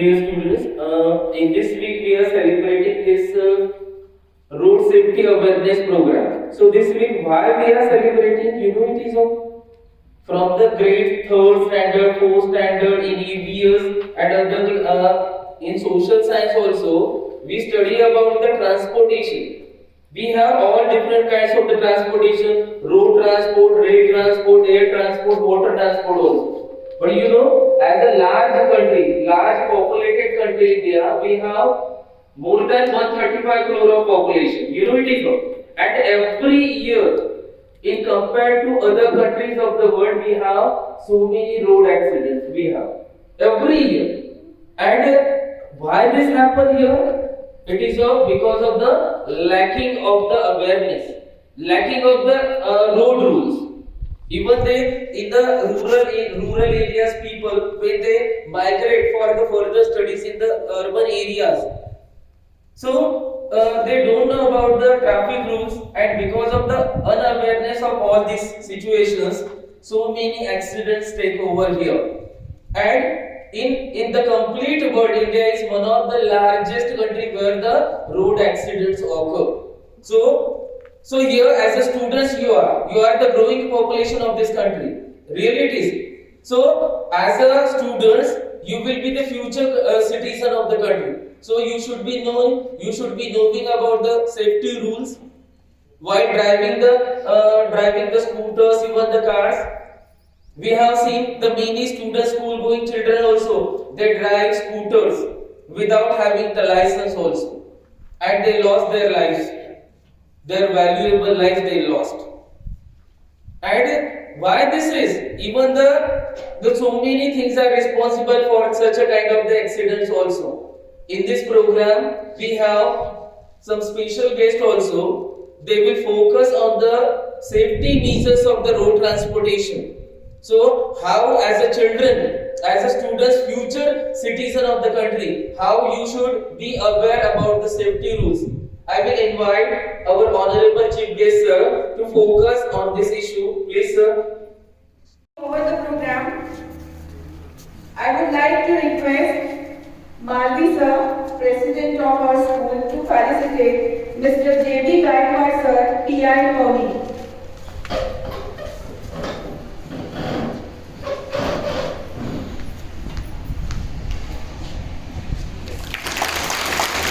Dear students, in this week we are celebrating this road safety awareness program. So this week, why we are celebrating? It is from the grade third standard, fourth standard in EVS and other in social science also. We study about the transportation. We have all different kinds of the transportation: road transport, rail transport, air transport, water transport also. But as a large country, large populated country, India, we have more than 135 crore of population. It is so. And every year, in compared to other countries of the world, we have so many road accidents. We have every year. And why this happen here? It is because of the lacking of the awareness, lacking of the road rules. Even they in the rural areas, people when they migrate for the further studies in the urban areas, so they don't know about the traffic rules, and because of the unawareness of all these situations, so many accidents take over here. And in the complete world, India is one of the largest country where the road accidents occur. So here, as a students, you are the growing population of this country. Really, it is. So as a students, you will be the future citizen of the country. So you should be knowing about the safety rules while driving the scooters, even the cars. We have seen the many students, school going children also, they drive scooters without having the license also, and they lost their lives, their valuable lives they lost. And why this is? Even the so many things are responsible for such a kind of the accidents also. In this program, we have some special guests also. They will focus on the safety measures of the road transportation. So, how as a children, as a students, future citizen of the country, how you should be aware about the safety rules. I will invite our honorable chief guest sir to focus on this issue. Please sir. Over the program, I would like to request Malvi sir, president of our school, to felicitate Mr. J.B. Gaikwad sir, TI Pony.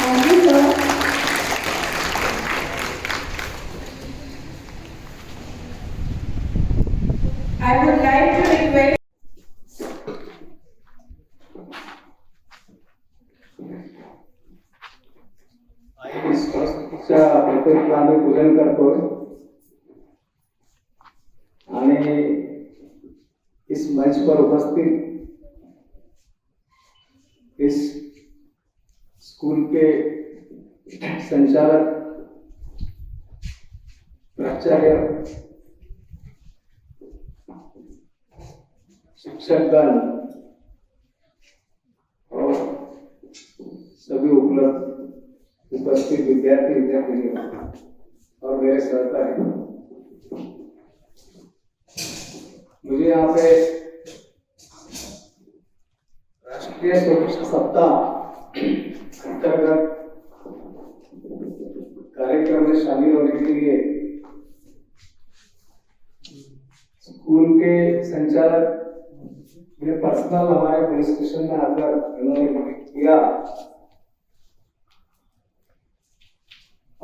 Thank you sir. I would like to request सरस्वतीच्या प्रतिमेला आम्ही पूजन करतोय आणि इस मंच पर उपस्थित इस स्कूल के संचालक, प्राचार्य, शिक्षकगण और सभी उपस्थित विद्यार्थी विद्यार्थिनी और मेरे सहकारी, मुझे यहाँ पे राष्ट्रीय सुरक्षा सप्ताह अंतर्गत कार्यक्रम में शामिल होने के लिए स्कूल के संचालक ने पर्सनल हमारे पुलिस स्टेशन में आकर इन्होंने किया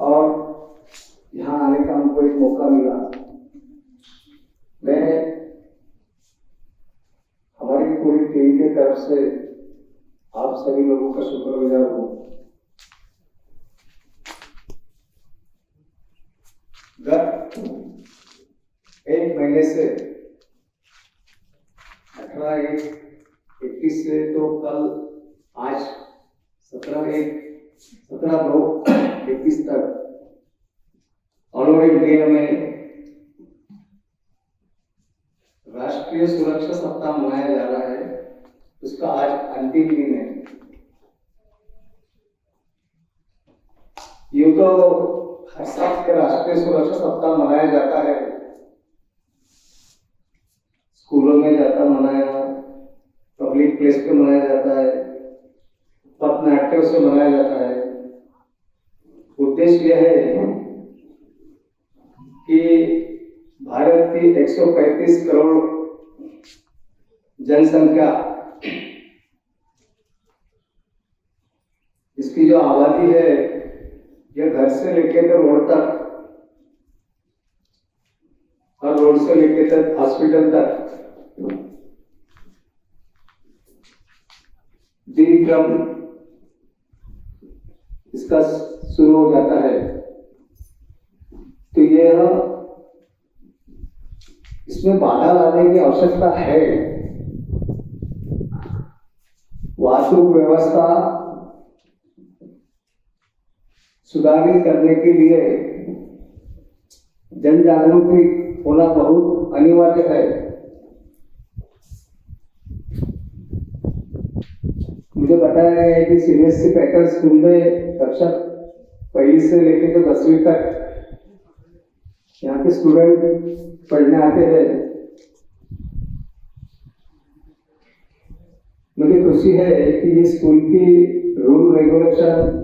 और यहाँ आने का हमको एक मौका मिला। मैं हमारी पूरी टीम की तरफ से आप सभी लोगों का शुक्रगुजार हूँ। गत एक महीने से 18/1/21 से तो कल आज 17/9/21 तक ऑल ओवर इंडिया में राष्ट्रीय सुरक्षा सप्ताह मनाया जा रहा है। उसका आज अंतिम दिन है। यूं तो हर साल के राष्ट्रीय सुरक्षा सप्ताह मनाया जाता है, स्कूलों में जाता मनाया, पब्लिक प्लेस पे मनाया जाता है, नाट्यों से मनाया जाता है। उद्देश्य यह है कि भारत की 135 करोड़ जनसंख्या, इसकी जो आबादी है, यह घर से लेकर रोड तक और रोड से लेकर तक हॉस्पिटल तक दिनक्रम इसका शुरू हो जाता है। तो यह इसमें बाधा लाने की आवश्यकता है। वास्तु व्यवस्था सुधारित करने के लिए जन जागरूकता होना बहुत अनिवार्य है। मुझे बताया गया है कि सीबीएसई पैटर्न स्कूल में कक्षा 1 से लेकर के 10वीं तक यहाँ के स्टूडेंट पढ़ने आते हैं। मुझे खुशी है कि ये स्कूल की रूल रेगुलेशन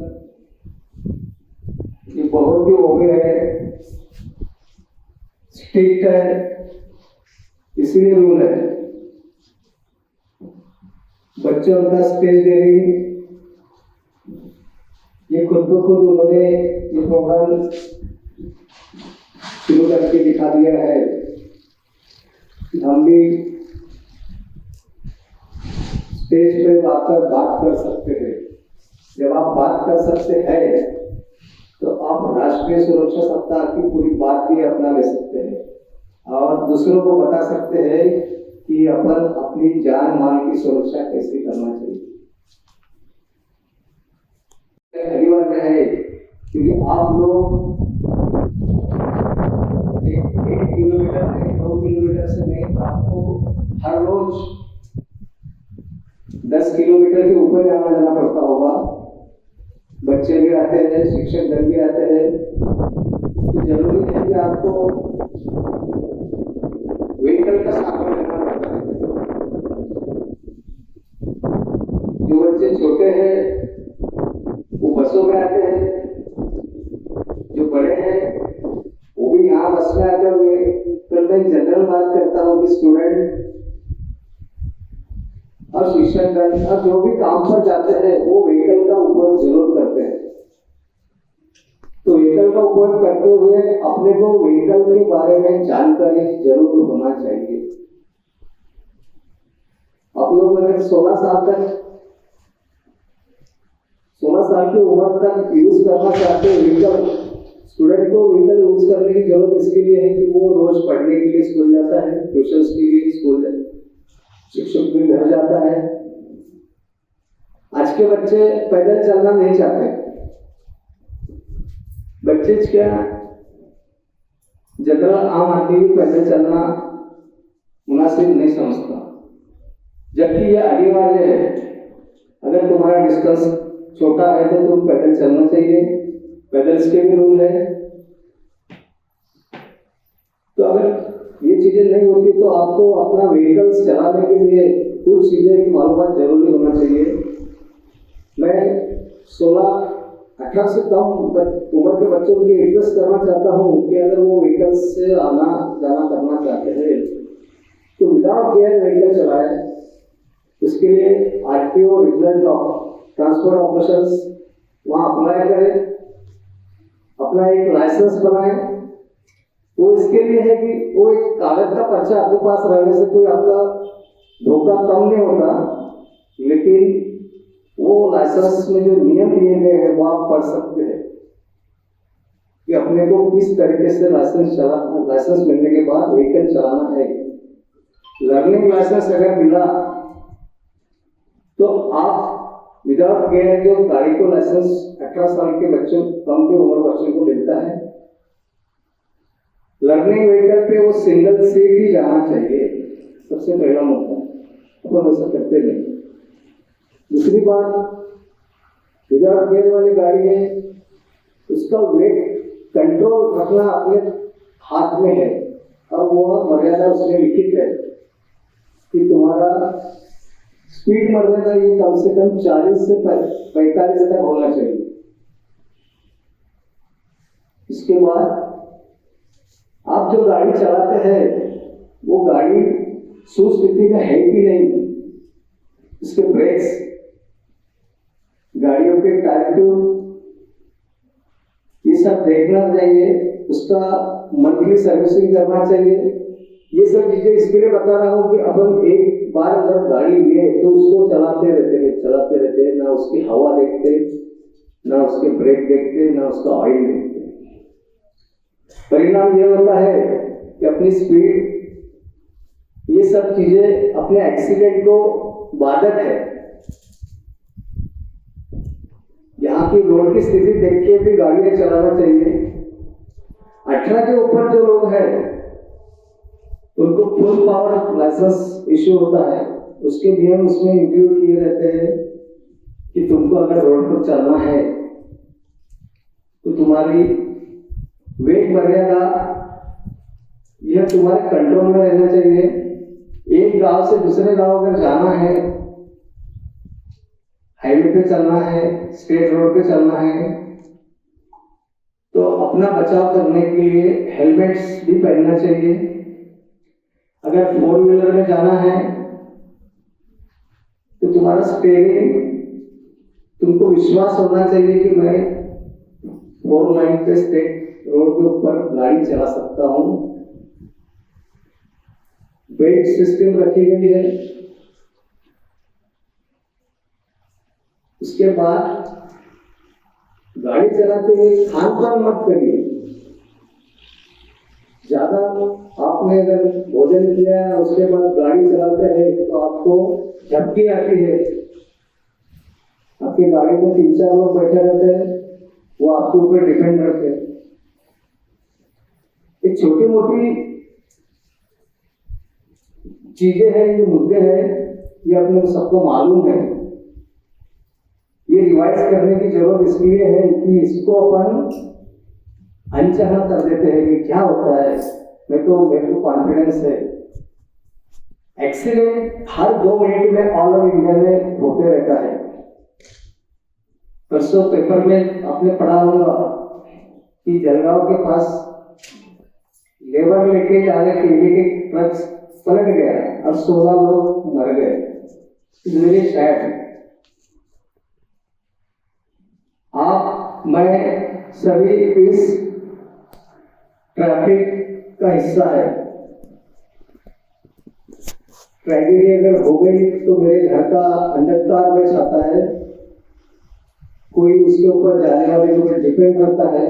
ये बहुत ही हो गया है, स्ट्रिक्ट है, इसलिए रूल है। बच्चों का स्टेज दे रही, ये खुद ब खुद उन्होंने ये प्रोग्राम शुरू करके दिखा दिया है। हम भी स्टेज पे आकर बात कर सकते हैं। जब आप बात कर सकते हैं तो आप राष्ट्रीय सुरक्षा सप्ताह की पूरी बात भी अपना ले सकते हैं और दूसरों को बता सकते हैं कि अपन अपनी जान माल की सुरक्षा कैसे करना चाहिए। अनिवार्य है क्योंकि आप लोग 1 किलोमीटर नहीं, 2 किलोमीटर से नहीं, आपको हर रोज 10 किलोमीटर के ऊपर जाना पड़ता होगा। बच्चे भी आते हैं, शिक्षक गण भी आते हैं, तो जरूरी है कि आपको व्हीकल का सामना करना पड़ता है। जो बच्चे छोटे हैं वो बसों में आते हैं, जो बड़े हैं वो भी यहाँ बस में आते हुए। फिर मैं जनरल बात करता हूँ कि स्टूडेंट और शिक्षक गण और जो भी काम पर जाते हैं वो व्हीकल का उपयोग जरूर करते हैं। तो व्हीकल का उपयोग करते हुए अपने को व्हीकल के बारे में जानकारी जरूर होना चाहिए। आप लोग अगर 16 साल की उम्र तक यूज करना चाहते हैं व्हीकल, स्टूडेंट को व्हीकल यूज करने की जरूरत इसके लिए है कि वो रोज पढ़ने के लिए स्कूल जाता है, ट्यूशन के लिए स्कूल जाता है, शिक्षक भी घर जाता है। आज के बच्चे पैदल चलना नहीं चाहते। बच्चे क्या जनरल आम आदमी भी पैदल चलना मुनासिब नहीं समझता, जबकि यह अनिवार्य है। अगर तुम्हारा डिस्टेंस छोटा है तो तुम पैदल चलना चाहिए, पैदल के भी रूल है। तो अगर ये चीजें नहीं होती तो आपको अपना व्हीकल्स चलाने के लिए कुछ चीजें की मालूमात जरूरी होना चाहिए। मैं 16-18 से कम उम्र के बच्चों को रिक्वेस्ट करना चाहता हूँ कि अगर वो व्हीकल्स से आना जाना करना चाहते हैं तो विदाउट गियर व्हीकल चलाए। उसके लिए आरटीओ रीजनल ट्रांसपोर्ट ऑपरेशंस वहाँ अप्लाई करें, अपना एक लाइसेंस बनाए। वो इसके लिए है कि वो एक कागज का पर्चा आपके पास रहने से कोई आपका धोखा कम नहीं होता, लेकिन वो लाइसेंस में जो नियम दिए गए हैं वो आप पढ़ सकते हैं कि अपने को किस तरीके से लाइसेंस मिलने के बाद व्हीकल चलाना है। लर्निंग लाइसेंस अगर मिला तो आप विदाउट गियर जो गाड़ी को लाइसेंस 18 साल के बच्चों कम की उम्र बच्चों को मिलता है। लर्निंग व्हीकल पे वो सिंगल सीट ही जाना चाहिए, सबसे पहला मुद्दा। अपन वैसा करते नहीं। दूसरी बात, विदाउट गियर वाली गाड़ी है उसका वेट कंट्रोल रखना अपने हाथ में है और वो मर्यादा उसमें लिखित है कि तुम्हारा स्पीड मर्यादा ये कम से कम 40 से 45 तक होना चाहिए। इसके बाद आप जो गाड़ी चलाते हैं वो गाड़ी सुस्थिति में है कि नहीं, इसके ब्रेक्स, गाड़ियों के टायर ट्यूब, ये सब देखना चाहिए। उसका मंथली सर्विसिंग करना चाहिए। ये सब चीजें इसके लिए बता रहा हूँ कि अपन एक बार अगर गाड़ी लिए तो उसको चलाते रहते हैं, ना उसकी हवा देखते, ना उसके ब्रेक देखते, ना उसका ऑयल देखते। परिणाम ये होता है कि अपनी स्पीड, ये सब चीजें अपने एक्सीडेंट को बाधक है। यहाँ की रोड की स्थिति देख के भी गाड़ियां चलाना चाहिए। 18 के ऊपर जो लोग हैं उनको फुल पावर लाइसेंस इश्यू होता है, उसके नियम उसमें इंक्लूड किए रहते हैं कि तुमको अगर रोड पर चलना है तो तुम्हारी वेग मर्यादा यह तुम्हारे कंट्रोल में रहना चाहिए। एक गांव से दूसरे गांव अगर जाना है, हाईवे पे चलना है, स्टेट रोड पे चलना है, तो अपना बचाव करने के लिए हेलमेट्स भी पहनना चाहिए। अगर 4 व्हीलर में जाना है तो तुम्हारा स्टीयरिंग, तुमको विश्वास होना चाहिए कि मैं 4 लाइन पे स्टेट रोड के ऊपर गाड़ी चला सकता हूँ। बेल्ट सिस्टम रखी गई है। उसके बाद गाड़ी चलाते हुए खान पान मत करिए। ज्यादा आपने अगर भोजन किया उसके बाद गाड़ी चलाते हैं तो आपको झपकी आती है। आपकी गाड़ी में 3-4 लोग बैठे रहते हैं, वो आपके ऊपर डिपेंड रहते हैं। ये छोटी मोटी चीजें हैं, ये मुद्दे हैं, ये अपने सबको मालूम है। ये रिवाइज करने की जरूरत इसलिए है कि इसको अपन अनचाहा कर देते हैं कि क्या होता है। मेरे को कॉन्फिडेंस है, एक्सीडेंट हर 2 मिनट में ऑल ओवर इंडिया में होते रहता है। परसों पेपर में आपने पढ़ा होगा कि जलगांव के पास लेबर लेके जा रहे केले के ट्रक पलट गया और 16 लोग मर गए। मेरे शायद आप, मैं सभी इस ट्रैफिक का हिस्सा है। ट्रेजेडी अगर हो गई तो मेरे घर का अंधकार में जाता है, कोई उसके ऊपर जाने वाले के ऊपर डिपेंड करता है।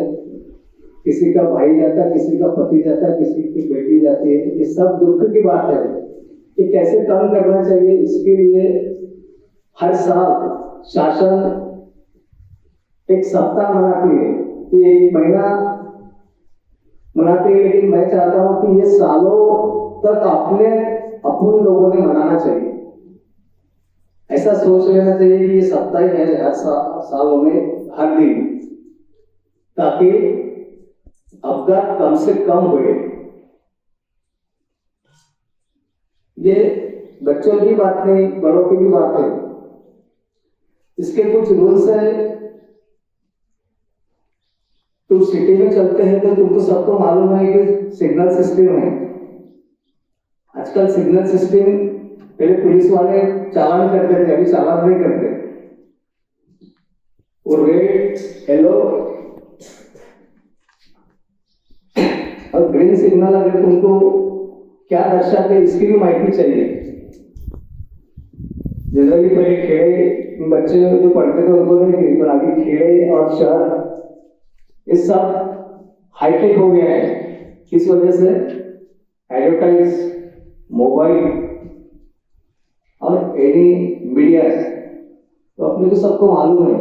किसी का भाई जाता, किसी का पति जाता, किसी की बेटी जाती है। ये सब दुख की बात है। ये कैसे कम करना चाहिए, इसके लिए हर साल शासन एक सप्ताह मनाती है, ये 1 महीना मनाती है, लेकिन मैं चाहता हूं कि ये सालों तक अपन लोगों ने मनाना चाहिए। ऐसा सोच लेना चाहिए कि ये सप्ताह ही है हर सालों में, हर दिन, ताकि अपघात कम से कम हुए। ये बच्चों की बात नहीं, बड़ों की भी बात है। इसके कुछ रूल्स है। तुम सिटी में चलते हैं तो तुमको सबको मालूम है कि सिग्नल सिस्टम है। आजकल सिग्नल सिस्टम, पहले पुलिस वाले चालान करते थे, अभी चालान नहीं करते। वो रेड, येलो और ग्रीन सिग्नल अगर तुमको क्या दर्शाते हैं इसकी भी माहिती चाहिए। जनरली पहले खेड़े बच्चे जो पढ़ते थे उनको नहीं थी, पर अभी खेड़े और शहर ये सब हाईटेक हो गया है। किस वजह से? एडवर्टाइज, मोबाइल और एनी मीडिया, तो अपने को सबको मालूम है।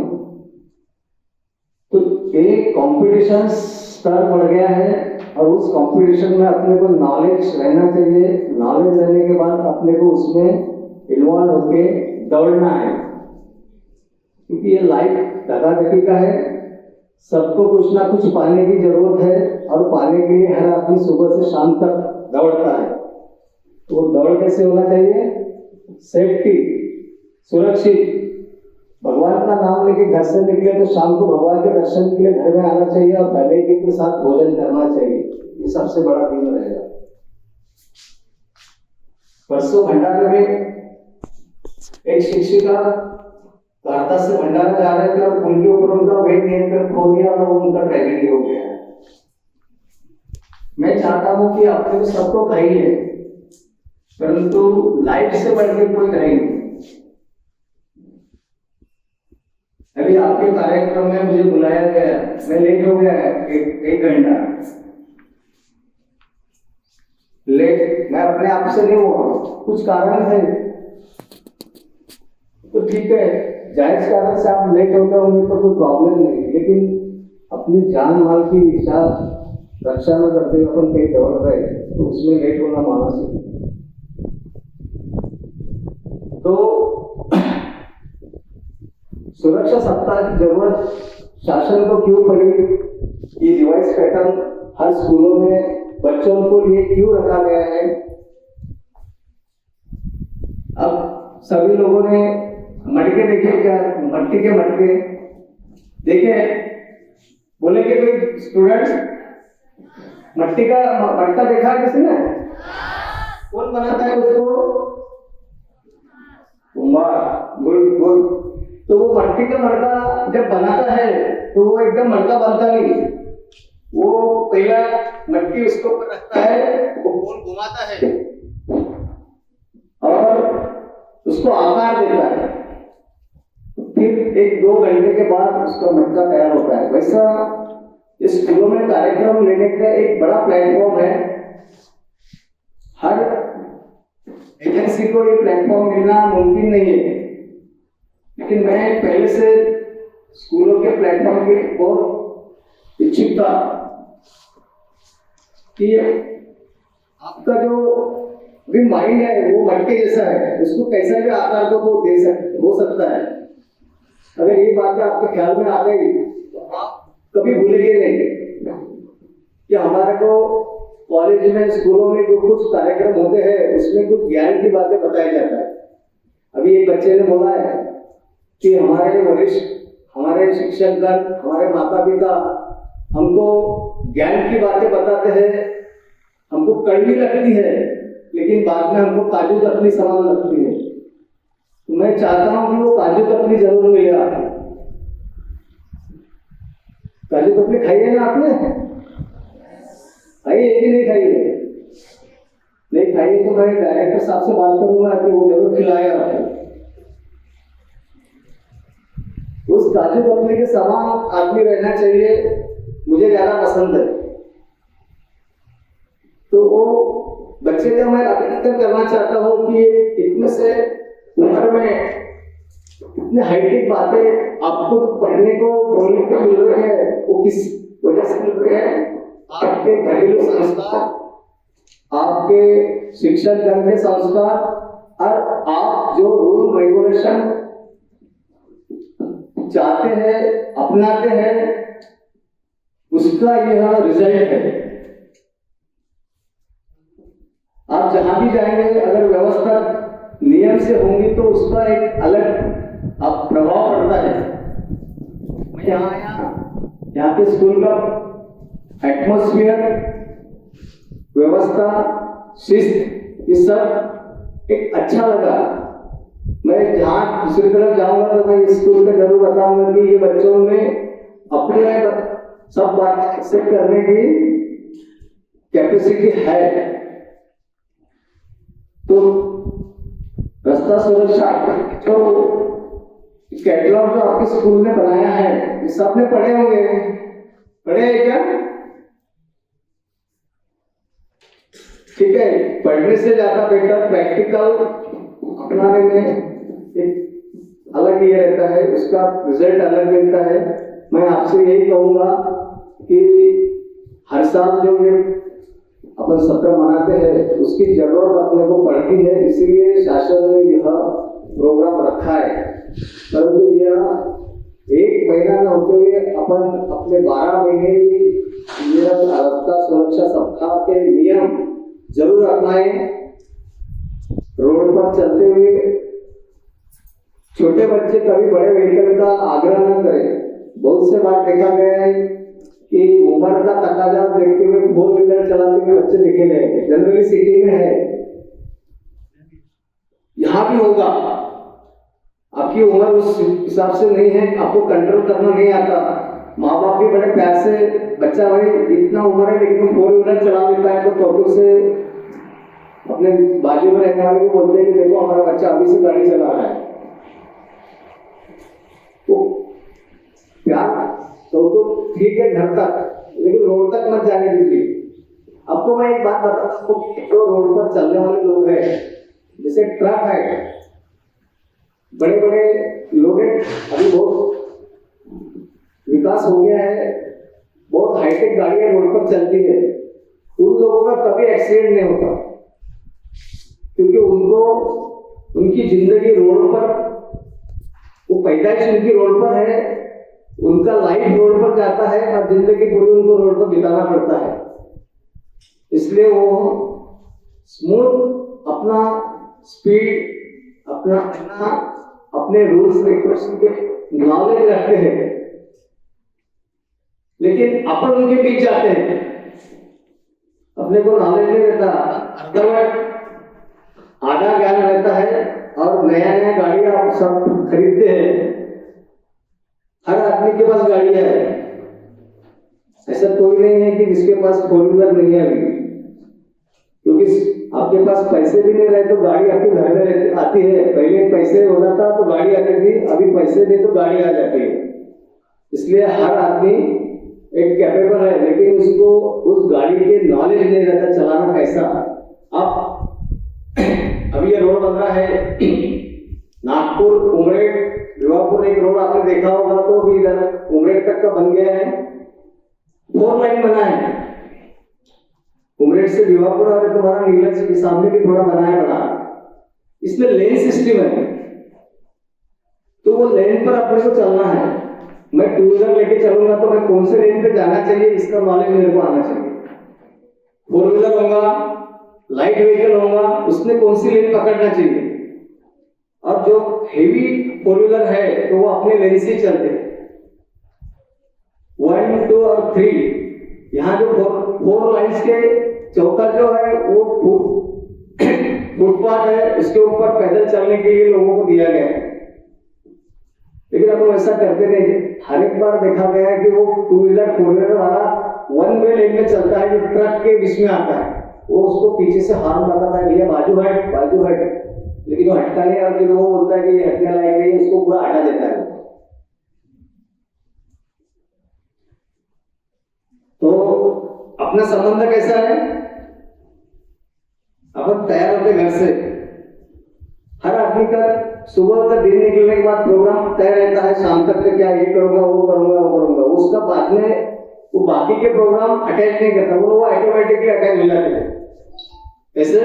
तो एक कंपटीशन स्तर बढ़ गया है और उस कंपटीशन में अपने को नॉलेज रहना चाहिए। नॉलेज रहने के बाद अपने को उसमें इन्वॉल्व होके दौड़ना है, क्योंकि ये लाइफ धगाधगी का है। सबको कुछ ना कुछ पाने की जरूरत है और पाने के लिए हर आदमी सुबह से शाम तक दौड़ता है। तो वो दौड़ कैसे होना चाहिए? सेफ्टी, सुरक्षित। भगवान का नाम लेके घर से निकले तो शाम को भगवान के दर्शन के लिए घर में आना चाहिए और फैमिली के साथ भोजन करना चाहिए, ये सबसे बड़ा दिन रहेगा। परसों भंडारे में एक शिक्षिका वार्ता से भंडारा जा रहे थे और उनके ऊपर उनका वेट नियंत्रण खो दिया और उनका ट्रेजेडी हो गया। मैं चाहता हूं कि आपने तो सबको कही है, परंतु लाइफ से बढ़ के कोई कहेंगे। अभी आपके कार्यक्रम में मुझे बुलाया गया, मैं लेट हो गया एक घंटा लेट। मैं अपने आप से नहीं हुआ, कुछ कारण है तो ठीक है, जायज कारण से आप लेट होते होंगे तो कोई प्रॉब्लम नहीं, लेकिन अपनी जान माल की रक्षा न करते हुए अपन कहीं दौड़ रहे तो उसमें लेट होना मानसिक। तो सुरक्षा सप्ताह की जरूरत शासन को क्यों पड़ी, ये रिवाइज पैटर्न हर स्कूलों में बच्चों को लिए क्यों रखा गया है। अब सभी लोगों ने मटके देखे क्या, मट्टी के मटके देखे, बोले कि कोई स्टूडेंट मट्टी का मटका देखा किसी ने? कौन बनाता है उसको? Good good. तो वो मट्टी का मटका जब बनाता है तो वो एकदम मटका बनता नहीं, वो पहला मट्टी उसको ऊपर रखता है, वो गोल घुमाता है और उसको आकार देता है, फिर 1-2 घंटे के बाद उसका मटका तैयार होता है। वैसा इस स्कूलों में कार्यक्रम लेने का एक बड़ा प्लेटफॉर्म है। हर एजेंसी को ये प्लेटफॉर्म मिलना मुमकिन नहीं है, लेकिन मैं पहले से स्कूलों के प्लेटफॉर्म की बहुत इच्छुक था कि आपका जो भी माइंड है वो मटके जैसा है, उसको कैसा भी आकार को हो सकता है। अगर ये बातें आपके ख्याल में आ गई तो आप कभी भूलेंगे नहीं कि हमारे को कॉलेज में स्कूलों में जो कुछ कार्यक्रम होते हैं उसमें कुछ ज्ञान की बातें बताई जाता है। अभी एक बच्चे ने बोला है कि हमारे वरिष्ठ, हमारे शिक्षकगण, हमारे माता पिता हमको ज्ञान की बातें बताते हैं, हमको कड़वी लगती है लेकिन बाद में हमको काजू कतली समान लगती है। तो मैं चाहता हूं कि वो काजू कतली जरूर मिले आपको। काजू कतली खाई है ना आपने? खाई है कि नहीं खाई है? नहीं खाई है तो मैं डायरेक्टर साहब से बात करूंगा कि वो जरूर खिलाए आपको। उस काजू कतली के समान आदमी रहना चाहिए, मुझे ज्यादा पसंद है। तो वो बच्चे का मैं अभिनंदन करना चाहता हूँ कि इतने से उम्र में इतने हाईटेक बातें आपको पढ़ने को बोलने को मिल रही है, वो किस वजह से मिल रही है? आपके घरेलू संस्कार, आपके शिक्षक गण के संस्कार और आप जो रूल रेगुलेशन चाहते हैं, अपनाते हैं, उसका यह रिजल्ट है। आप जहां भी जाएंगे अगर व्यवस्था नियम से होंगी तो उसका एक अलग आप प्रभाव पड़ता है। मैं यहाँ आया, यहाँ के स्कूल का एटमॉस्फेयर, व्यवस्था, शिस्त, ये सब एक अच्छा लगा। मैं जहाँ दूसरी तरफ जाऊंगा तो मैं इस स्कूल का जरूर बताऊंगा कि ये बच्चों में अपने सब बात एक्सेप्ट करने की कैपेसिटी है। तो रास्ता सुरक्षा जो कैटलॉग जो आपके स्कूल ने बनाया है, सबने पढ़े होंगे, पढ़े हैं क्या? ठीक है, पढ़ने से ज्यादा बेटर प्रैक्टिकल अपनाने में एक अलग ये रहता है, उसका रिजल्ट अलग मिलता है। मैं आपसे यही कहूंगा कि हर साल जो ये अपन सत्र मनाते हैं उसकी जरूरत अपने को पड़ती है, इसीलिए शासन ने यह प्रोग्राम रखा है। परंतु यह 1 महीना न होते हुए अपन अपने 12 महीने की रास्ता सुरक्षा सप्ताह के नियम जरूर अपनाएं। रोड पर चलते हुए छोटे बच्चे कभी बड़े व्हीकल का आग्रह न करें। बहुत से बार देखा गया है कि उम्र का तकाजा देखते हुए 4 व्हीलर चलाते हुए बच्चे देखे गए हैं। जनरली सिटी में है, यहाँ भी होगा। आपकी उम्र उस हिसाब से नहीं है, आपको कंट्रोल करना नहीं आता। माँ बाप भी बड़े प्यार से, बच्चा भाई इतना उम्र है लेकिन वो 4 व्हीलर चला लेता है, तो टोटो से अपने बाजू में रहने वाले को बोलते हैं कि देखो हमारा बच्चा अभी से गाड़ी चला रहा है। तो प्यार तो ठीक है घर तक, लेकिन रोड तक मत जाने दीजिए। आपको मैं एक बात बताता हूँ कि जो रोड पर चलने वाले लोग हैं, जैसे ट्रक है, बड़े बड़े लोग हैं, अभी बहुत विकास हो गया है, बहुत हाईटेक गाड़ियां रोड पर चलती है, उन लोगों का कभी एक्सीडेंट नहीं होता, क्योंकि उनको उनकी जिंदगी रोड पर, वो पैदाइश उनकी रोड पर है, उनका लाइफ रोड पर जाता है और जिंदगी पूरी उनको रोड पर बिताना पड़ता है। इसलिए वो स्मूथ अपना स्पीड, अपने रूल्स रेगुलेशन के नॉलेज रखते हैं, लेकिन अपन उनके बीच जाते हैं, अपने को नॉलेज नहीं रहता, आधा ज्ञान रहता है और नया नया गाड़ियां सब खरीदते हैं। हर आदमी के पास गाड़ी है, ऐसा कोई नहीं है कि जिसके पास 4 व्हीलर नहीं है अभी, क्योंकि आपके पास पैसे भी नहीं रहे तो गाड़ी आपके घर में आती है। पहले पैसे होता था तो गाड़ी आती थी, अभी पैसे दे तो गाड़ी आ जाती है। इसलिए हर आदमी एक कैपेबल है, लेकिन उसको उस गाड़ी के नॉलेज नहीं रहता चलाना कैसा। अब अभी ये रोड बन रहा है नागपुर उमरेड भिवापुर, एक रोड आपने देखा होगा, तो भी इधर उमरेड तक का बन गया है, 4 लाइन बना है। उमरेड से भिवापुर और तुम्हारा नीलज के सामने भी थोड़ा बना है बड़ा, इसमें लेन सिस्टम है, तो वो लेन पर अपने को चलना है। मैं 2 व्हीलर लेके चलूंगा तो मैं कौन से लेन पे जाना चाहिए इसका नॉलेज मेरे को आना चाहिए। 4 व्हीलर होगा, लाइट व्हीकल होगा, उसने कौन सी लेन पकड़ना चाहिए। और जो हेवी 4 व्हीलर है तो वो अपने लेन से चलते हैं, 1, 2 और 3। यहाँ जो 4 लाइन्स के चौका जो है वो फुटपाथ है, उसके ऊपर पैदल चलने के लिए लोगों को दिया गया है, लेकिन अब वैसा करते नहीं। हर एक बार देखा गया है कि वो 2 व्हीलर 4 व्हीलर वाला 1 वे लेन में चलता है, जो ट्रक के बीच में आता है, वो उसको पीछे से हार्न लगाता है, भैया बाजू हट, लेकिन वो हटता नहीं और फिर वो बोलता है कि ये हटने लायक नहीं, उसको पूरा हटा देता है। तो अपना संबंध कैसा है, अपन तैयार होते घर से, हर आदमी का सुबह का दिन निकलने के बाद प्रोग्राम तय रहता है, शाम तक के क्या ये करूंगा वो करूंगा, उसका बाद में वो बाकी के प्रोग्राम अटैच नहीं करता, वो ऑटोमेटिकली अटैच हो जाते हैं। ऐसे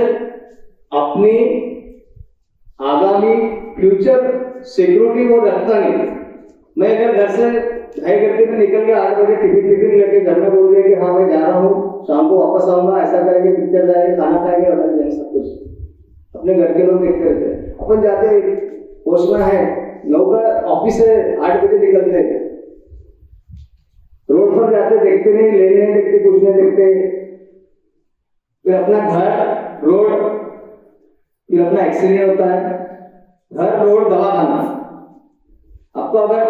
अपनी आगामी फ्यूचर सिक्योरिटी वो रखता नहीं। मैं अगर घर से 2:30 घंटे में निकल गया, 8 बजे टिफिन लेके घर में बोल दिया कि हाँ मैं जा रहा हूँ, शाम को वापस आऊंगा, ऐसा करेंगे, पिक्चर जाएंगे, खाना खाएंगे, होटल जाएंगे, सब कुछ अपने घर के लोग देखते रहते हैं। अपन जाते पोस्टमैन है, 9 का ऑफिस है, 8 बजे निकलते हैं, रोड पर जाते देखते नहीं, लेन नहीं देखते, कुछ नहीं देखते, फिर अपना घर रोड, फिर अपना एक्सीडेंट होता है, घर रोड दवाखाना। आपको अगर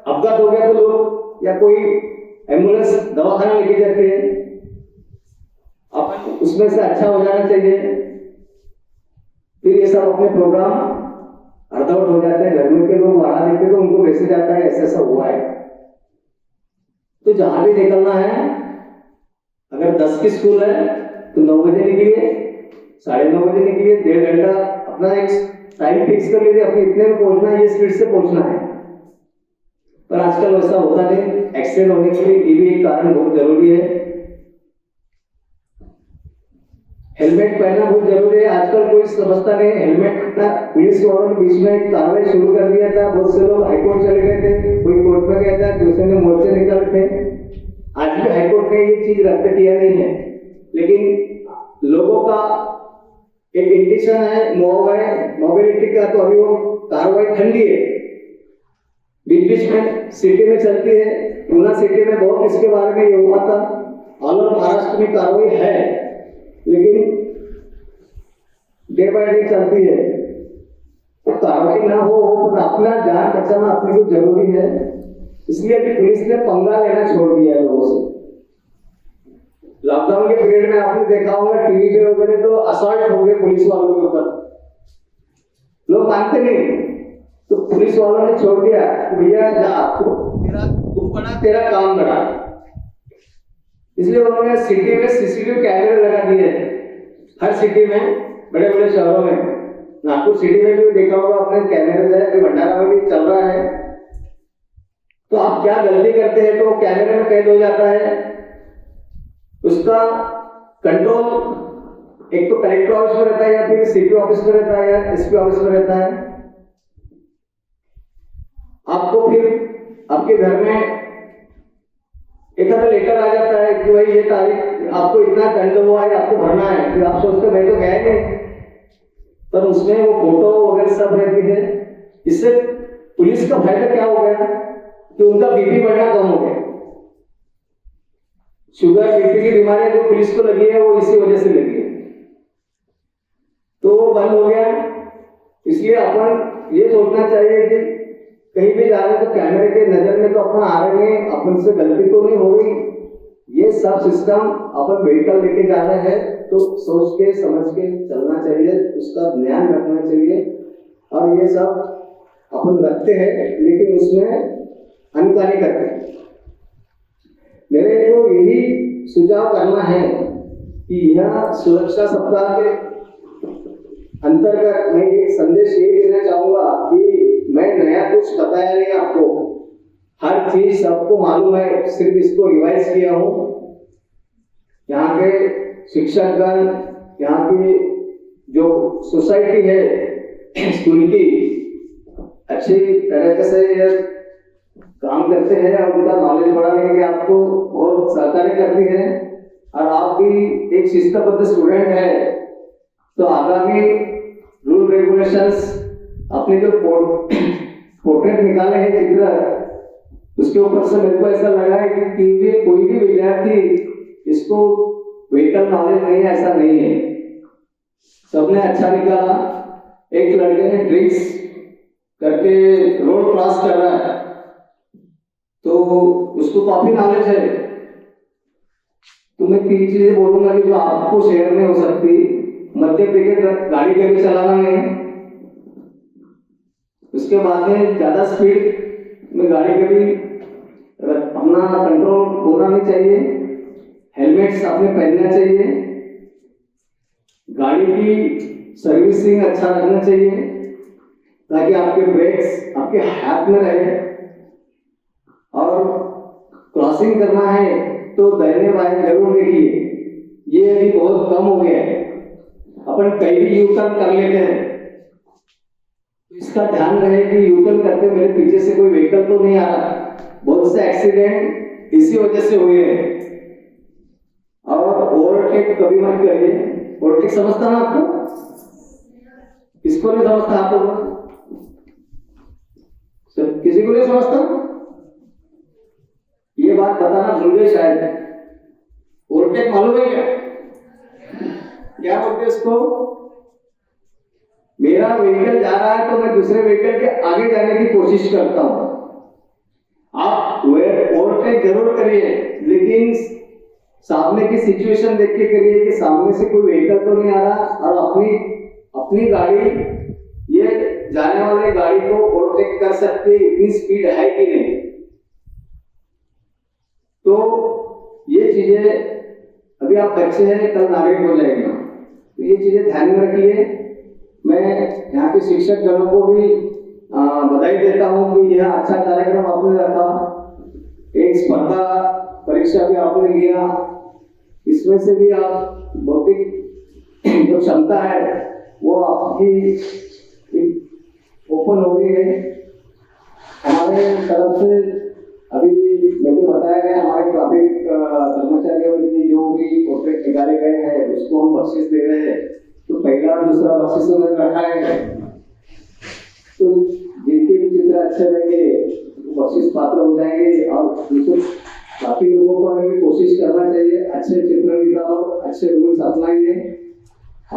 अपघात हो गया तो लोग या कोई एम्बुलेंस दवाखाना लेके जाते हैं, अब उसमें से अच्छा हो जाना चाहिए, फिर ये सब अपने प्रोग्राम अर्धवट हो जाते हैं। घर में के लोग बढ़ा देते तो उनको मैसेज आता है ऐसा ऐसा हुआ है। तो जहां भी निकलना है, अगर 10 की स्कूल है तो 9 बजे निकलिए, 9:30 बजे निकलिए, 1.5 घंटा अपना एक टाइम फिक्स कर लीजिए, अपने इतने में पहुंचना है, ये स्पीड से पहुंचना है। पर आजकल वैसा होता नहीं, एक्सीडेंट होने के लिए ये भी एक कारण बहुत जरूरी है। हेलमेट पहनना बहुत जरूरी है, आजकल कोई समझता नहीं हेलमेट का। पुलिस वालों ने बीच में कार्रवाई शुरू कर दिया था, बहुत से लोग हाईकोर्ट चले गए थे, कोई कोर्ट में गया था, दूसरे ने मोर्चे निकाले थे। आज भी हाईकोर्ट ने ये चीज रद्द किया नहीं है, लेकिन लोगों का एक इंडिकेशन है मोबिलिटी का, तो अभी वो कार्रवाई ठंडी है, बीच बीच में सिटी में चलती है। पूना सिटी में बहुत इसके बारे में ये हुआ था। ऑल ओवर महाराष्ट्र में कार्रवाई है, लेकिन डे बाय डे चलती है। तो कार्रवाई ना हो तो अपना जान बचाना अपने को जरूरी है, इसलिए अभी पुलिस ने पंगा लेना छोड़ दिया है लोगों से। लॉकडाउन के पीरियड में आपने देखा होगा टीवी पे वगैरह तो असॉल्ट हो गए पुलिस वालों के ऊपर, लोग मानते नहीं, तो पुलिस वालों ने छोड़ दिया, भैया जा, तू बड़ा तेरा काम बड़ा। इसलिए उन्होंने सिटी में सीसीटीवी कैमरे लगा दिए, हर सिटी में, बड़े बड़े शहरों में। नागपुर सिटी में भी देखा होगा आपने, कैमरे है, भंडारा में भी चल रहा है। तो आप क्या गलती करते हैं तो कैमरे में कैद हो जाता है, उसका कंट्रोल एक तो कलेक्टर ऑफिस में रहता है, या फिर सीपी ऑफिस में रहता है, या एसपी ऑफिस में रहता है। आपको फिर आपके घर में एक आधा लेटर आ जाता है कि भाई ये तारीख आपको इतना दंड हुआ है, आपको भरना है। फिर आप सोचते मैं तो गया नहीं, पर उसमें वो फोटो वगैरह सब रहती है। इससे पुलिस का फायदा क्या हो गया कि उनका बीपी बढ़ना कम हो गया। शुगर बीपी की बीमारियां जो पुलिस को लगी है वो इसी वजह से लगी है, तो वो बंद हो गया। इसलिए अपन ये सोचना चाहिए कि कहीं भी जा रहे तो कैमरे के नजर में तो अपन आ रहे हैं, अपन से गलती तो नहीं हो रही। ये सब सिस्टम अपन व्हीकल लेके जा रहे हैं तो सोच के समझ के चलना चाहिए, उसका ध्यान रखना चाहिए। और ये सब अपन रखते हैं, लेकिन उसमें अनकारी करते हैं। मेरे को यही सुझाव करना है कि यह सुरक्षा सप्ताह के अंतर्गत मैं एक संदेश ये देना चाहूंगा कि मैं नया कुछ बताया नहीं आपको, हर चीज सबको मालूम है, सिर्फ इसको रिवाइज किया हूँ। यहाँ के शिक्षकगण, यहाँ की जो सोसाइटी है स्कूल की, अच्छी तरीके से ये काम करते हैं और उनका नॉलेज बढ़ाने के लिए आपको बहुत सहकार्य करती है। और आप भी एक शिस्तबद्ध स्टूडेंट है, तो आगामी रूल रेगुलेशंस अपने जो पोर्ट्रेट निकाले हैं चित्र, उसके ऊपर से मेरे को ऐसा लगा है कि कोई भी विद्यार्थी इसको व्हीकल नॉलेज नहीं है ऐसा नहीं है, सबने अच्छा निकाला। एक लड़के ने ड्रिंक्स करके रोड क्रॉस कर रहा है, तो उसको काफी नॉलेज है। तो मैं 3 चीजें बोलूंगा कि जो आपको शेयर में हो सकती। मध्य ब्रेक गाड़ी कभी चलाना नहीं, उसके बाद में ज्यादा स्पीड में गाड़ी कभी अपना कंट्रोल होना नहीं चाहिए, हेलमेट्स आपने पहनना चाहिए, गाड़ी की सर्विसिंग अच्छा रखना चाहिए ताकि आपके ब्रेक्स आपके हाथ में रहे। और क्रॉसिंग करना है तो दाहिने बाएं जरूर देखिए, ये अभी बहुत कम हो गया है, अपन कहीं भी यू टर्न कर लेते हैं, तो इसका ध्यान रहे कि यू टर्न करते मेरे पीछे से कोई व्हीकल तो नहीं आ रहा। बहुत से एक्सीडेंट इसी वजह से हुए हैं। और ओवरटेक कभी मत करिए। ओवरटेक समझता ना आपको, किसको नहीं समझता आपको, किसी को नहीं समझता, ये बात बताना भूल गए शायद। ओवरटेक मालूम है क्या बोलते इसको? मेरा व्हीकल जा रहा है तो मैं दूसरे व्हीकल के आगे जाने की कोशिश करता हूं। आप ओवरटेक जरूर करिए, लेकिन सामने की सिचुएशन देख के करिए कि सामने से कोई व्हीकल तो नहीं आ रहा, और अपनी गाड़ी ये जाने वाले गाड़ी को ओवरटेक कर सकती है, इतनी स्पीड है कि नहीं। तो ये चीजें, अभी आप बच्चे हैं, कल नागरिक हो जाएंगे, तो ये चीजें ध्यान में रखिए। मैं यहाँ के शिक्षक गणों को भी बधाई देता हूँ कि यह अच्छा कार्यक्रम आपने रखा। एक स्पर्धा परीक्षा भी आपने लिया, इसमें से भी आप भौतिक जो क्षमता है वो आपकी ओपन हो गई है। हमारे तरफ से अभी मेरे को बताया गया, हमारे ट्रैफिक कर्मचारियों की जो भी पोर्ट्रेट निकाले गए हैं उसको हम बख्शिश दे रहे हैं। तो पहला और दूसरा बख्शिश उन्होंने रखा है, तो जिनके भी चित्र अच्छे रहेंगे वो बख्शिश पात्र हो जाएंगे। और दूसरे बाकी लोगों को हमें भी कोशिश करना चाहिए, अच्छे चित्रविदा और अच्छे रूल्स अपनाएंगे।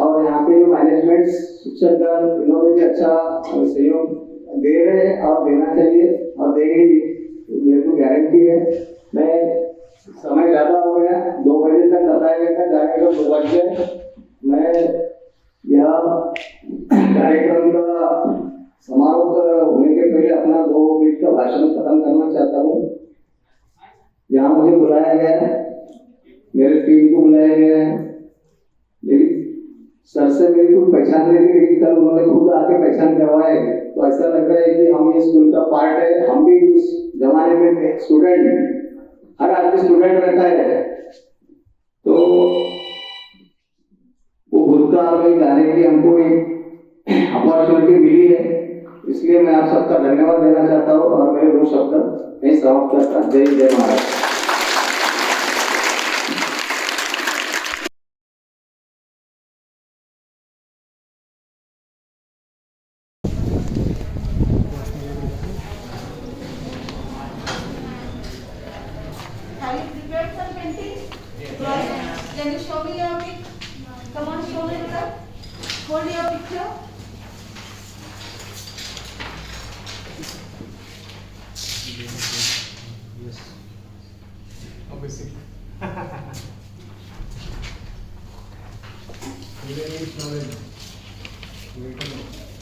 और यहाँ पे मैनेजमेंट शिक्षकगण इन्होंने भी अच्छा सहयोग दे रहे हैं और देना चाहिए और देंगे, मेरे को गारंटी है। मैं समय ज़्यादा हो गया, 2 बजे तक बताया गया था, जाएगा 2 बज गए। मैं यह कार्यक्रम का समारोह होने के पहले अपना 2 मिनट का भाषण खत्म करना चाहता हूँ। यहाँ मुझे बुलाया गया है, मेरे टीम को बुलाया गया है, मेरी सर से मेरी कोई पहचान नहीं थी, लेकिन कल उन्होंने खुद आके पहचान करवाए, तो ऐसा लग रहा है कि हम ये स्कूल का पार्ट है। हम भी उस जमाने में थे स्टूडेंट, हर आदमी स्टूडेंट रहता है, तो वो भूतकाल में जाने की हमको एक अपॉर्चुनिटी मिली है, इसलिए मैं आप सबका धन्यवाद देना चाहता हूँ और मेरे 2 शब्द मैं समाप्त करता। जय जय महाराज। Have you prepared some painting? Yes. Can you show me your pic? Come on, show me the. Hold your picture. Yes. Obviously.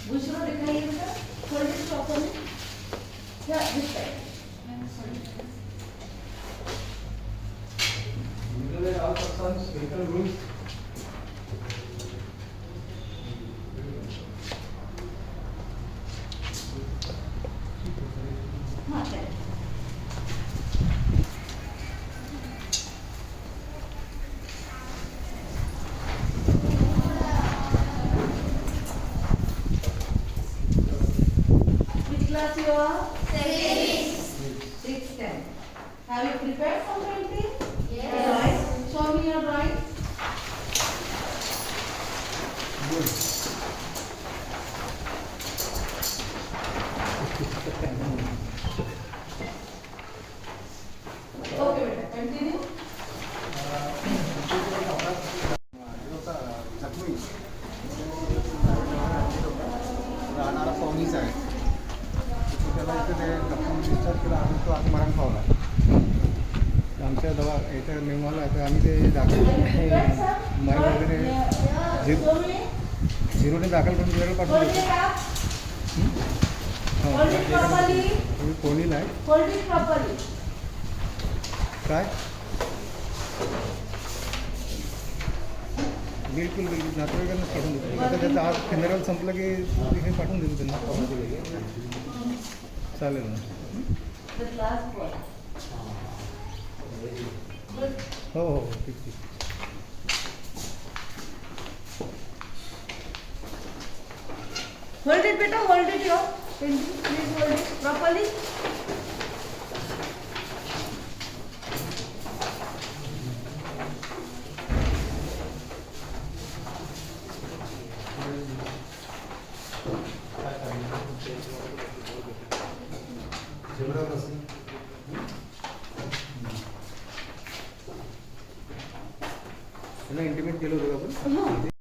दूसरा दिखाइए बेटा, hold it properly. Yeah, this side. हाँ, चलिए। Which class you are? Sixth standard. Have you prepared some painting? Yes. Drawing. Show me your drawing. Okay, beta. Continue. राहणारा पाहुणीच आहे, त्याला इथे ते डॉक्टरांनी विचार केला आणि तो आता मरण पावला. आमच्या इथे नियमाला आहे, तर आम्ही ते दाखल माय वगैरे झिरोने दाखल करून तुझ्याकडे पाठवून Hold देतो. it up. Hold it properly. तुम्ही कोणी नाही Hold it properly. काय बिलकुल बिलकुल नातेवाईकांना पाठवून देतो. आता त्याचं आज फिनरल संपलं की तिथे पाठवून देतो त्यांना. चालेल ना. The last one. Good. हो हो ठीक ठीक. Hold it, beta. Hold it, your painting. Please hold it properly. त्यांना इंटिमेट केलं होतं का आपण? हाँ.